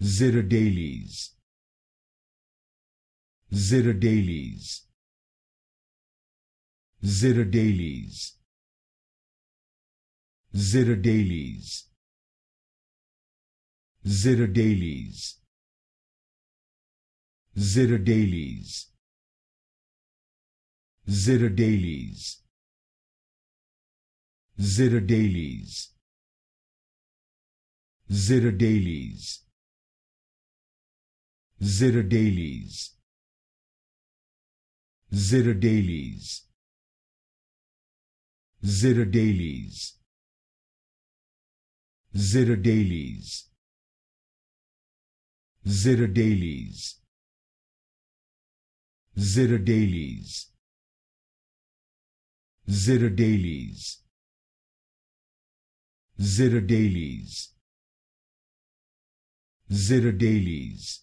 Xyridales, Xyridales, Xyridales, Xyridales, Xyridales, Xyridales, Xyridales, Xyridales, Xyridales, Xyridales, Xyridales, Xyridales, Xyridales, Xyridales, Xyridales, Xyridales, Xyridales, Xyridales,